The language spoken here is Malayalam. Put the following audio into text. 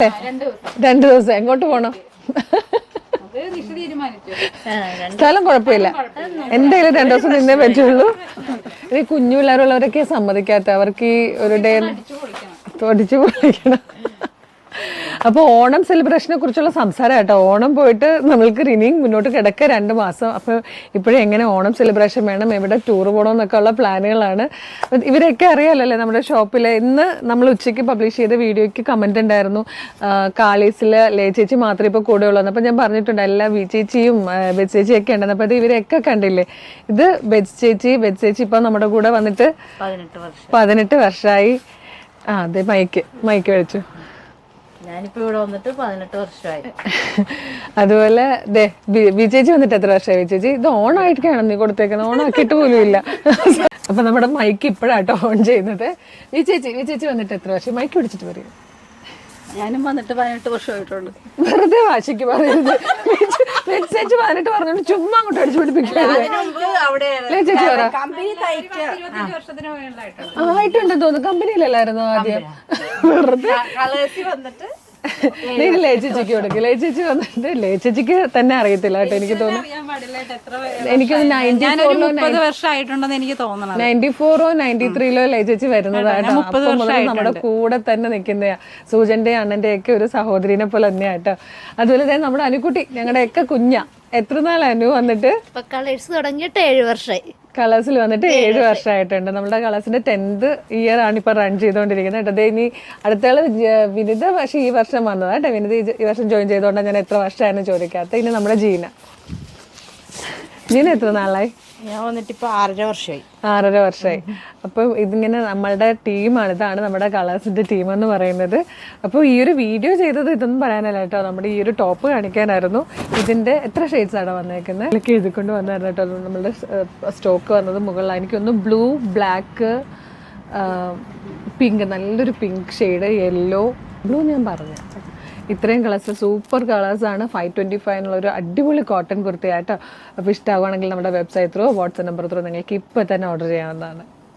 2 ദിവസം എങ്ങോട്ട് പോണം? സ്ഥലം കുഴപ്പമില്ല, എന്തായാലും 2 ദിവസം നിന്നേ പറ്റുള്ളൂ. ഈ കുഞ്ഞു പിള്ളേരുള്ളവരൊക്കെ സമ്മതിക്കാത്ത, അവർക്ക് ഈ ഒരു ഡേ തൊടിച്ചു പൊളിക്കണം. അപ്പോൾ ഓണം സെലിബ്രേഷനെ കുറിച്ചുള്ള സംസാരം കേട്ടോ. ഓണം പോയിട്ട് നമ്മൾക്ക് ഇനിയും മുന്നോട്ട് കിടക്കുക 2 മാസം. അപ്പോൾ ഇപ്പോഴും എങ്ങനെ ഓണം സെലിബ്രേഷൻ വേണം, എവിടെ ടൂർ പോകണം എന്നൊക്കെ ഉള്ള പ്ലാനുകളാണ്. ഇവരൊക്കെ അറിയാമല്ലോ നമ്മുടെ ഷോപ്പിൽ. ഇന്ന് നമ്മൾ ഉച്ചയ്ക്ക് പബ്ലിഷ് ചെയ്ത വീഡിയോയ്ക്ക് കമൻറ്റ് ഉണ്ടായിരുന്നു, കാളീസിൽ ലേ ചേച്ചി മാത്രമേ ഇപ്പോൾ കൂടെ ഉള്ളൂ. അപ്പോൾ ഞാൻ പറഞ്ഞിട്ടുണ്ട് എല്ലാ വി ചേച്ചിയും ബെജ് ചേച്ചിയൊക്കെ ഉണ്ടെന്ന്. അപ്പോൾ അത് ഇവരൊക്കെ കണ്ടില്ലേ. ഇത് ബെജ് ചേച്ചി ഇപ്പോൾ നമ്മുടെ കൂടെ വന്നിട്ട് 18 വർഷമായി. അതെ, മൈക്ക് വെച്ചു. ഞാനിപ്പോ ഇവിടെ വന്നിട്ട് 18 വർഷമായി. അതുപോലെ വിജേജി വന്നിട്ട് എത്ര വർഷമായി? വിജേജി ഇത് ഓണായിട്ടാണ് നീ കൊടുത്തേക്കുന്നത്, ഓണാക്കിയിട്ട് പോലും ഇല്ല. അപ്പൊ നമ്മുടെ മൈക്ക് ഇപ്പോഴാട്ടോ ഓൺ ചെയ്യുന്നത്. വിജേജി വന്നിട്ട് എത്ര വർഷം? മൈക്ക് പിടിച്ചിട്ട് പറയും. ഞാനും വന്നിട്ട് 18 വർഷമായിട്ടുണ്ട്. വെറുതെ വാശിക്ക് പറയരുത്. ചേച്ചി 18 പറഞ്ഞോണ്ട് ചുമ്മാ അങ്ങോട്ട് അടിച്ചു പിടിപ്പിക്കുന്നത്. ആയിട്ടുണ്ടെന്ന് തോന്നുന്നു, കമ്പനിയിലല്ലായിരുന്നു ആദ്യം. വെറുതെ നീ ലേ ചേച്ചിക്ക് കൊടുക്കും. ലേ ചേച്ചി വന്നിട്ട് ലേ ചേച്ചിക്ക് തന്നെ അറിയത്തില്ല കേട്ടോ, എനിക്ക് തോന്നുന്നു. എനിക്കൊന്ന് 94-ഓ 93-ലോ ലേ ചേച്ചി വരുന്നതായിട്ടോ. നമ്മുടെ കൂടെ തന്നെ നിൽക്കുന്നയാ. സൂജന്റെ അണ്ണന്റെ ഒക്കെ ഒരു സഹോദരിനെ പോലെ തന്നെയാ കേട്ടോ. അതുപോലെ തന്നെ നമ്മുടെ അനുക്കുട്ടി ഞങ്ങളുടെ ഒക്കെ കുഞ്ഞാ. എത്ര നാൾ അനു വന്നിട്ട്? കളേഴ്സ് തുടങ്ങിയിട്ട് 7 വർഷമായി. കളേഴ്സിൽ വന്നിട്ട് 7 വർഷമായിട്ടുണ്ട്. നമ്മുടെ കളേഴ്സിന്റെ 10th ഇയർ ആണ് ഇപ്പൊ റൺ ചെയ്തുകൊണ്ടിരിക്കുന്നത് കേട്ടോ. ഇനി അടുത്തയാള് വിനിത, പക്ഷെ ഈ വർഷം വന്നതാ കേട്ടോ. വിനിത ഈ വർഷം ജോയിൻ ചെയ്തുകൊണ്ടാണ് ഞാൻ എത്ര വർഷമായെന്ന് ചോദിക്കാത്ത. ഇനി നമ്മുടെ ജീന എത്ര നാളായി? ഞാൻ വന്നിട്ട് ഇപ്പൊ 6.5 വർഷമായി. 6.5 വർഷമായി. അപ്പം ഇതിങ്ങനെ നമ്മളുടെ ടീമാണ്, ഇതാണ് നമ്മുടെ കളേഴ്സിന്റെ ടീം എന്ന് പറയുന്നത്. അപ്പോൾ ഈ ഒരു വീഡിയോ ചെയ്തത് ഇതൊന്നും പറയാനല്ല കേട്ടോ, നമ്മുടെ ഈ ഒരു ടോപ്പ് കാണിക്കാനായിരുന്നു. ഇതിന്റെ എത്ര ഷെയ്ഡ്സ് ആണ് വന്നേക്കുന്നത് ഇതിലൊക്കെ എഴുതിക്കൊണ്ട് വന്നായിരുന്നു കേട്ടോ. നമ്മളുടെ സ്റ്റോക്ക് വന്നത് മുകളിലാണ്. എനിക്കൊന്ന് ബ്ലൂ, ബ്ലാക്ക്, പിങ്ക്, നല്ലൊരു പിങ്ക് ഷെയ്ഡ്, യെല്ലോ, ബ്ലൂ ഞാൻ പറഞ്ഞു. ഇത്രയും കളേഴ്സ്, സൂപ്പർ കളേഴ്സാണ്. 525 എന്നുള്ളൊരു അടിപൊളി കോട്ടൺ കുർത്തിയായിട്ടോ. അപ്പോൾ ഇഷ്ടമാവുകയാണെങ്കിൽ നമ്മുടെ website through, WhatsApp number through നിങ്ങൾക്ക് ഇപ്പോൾ തന്നെ ഓർഡർ ചെയ്യാവുന്നതാണ്.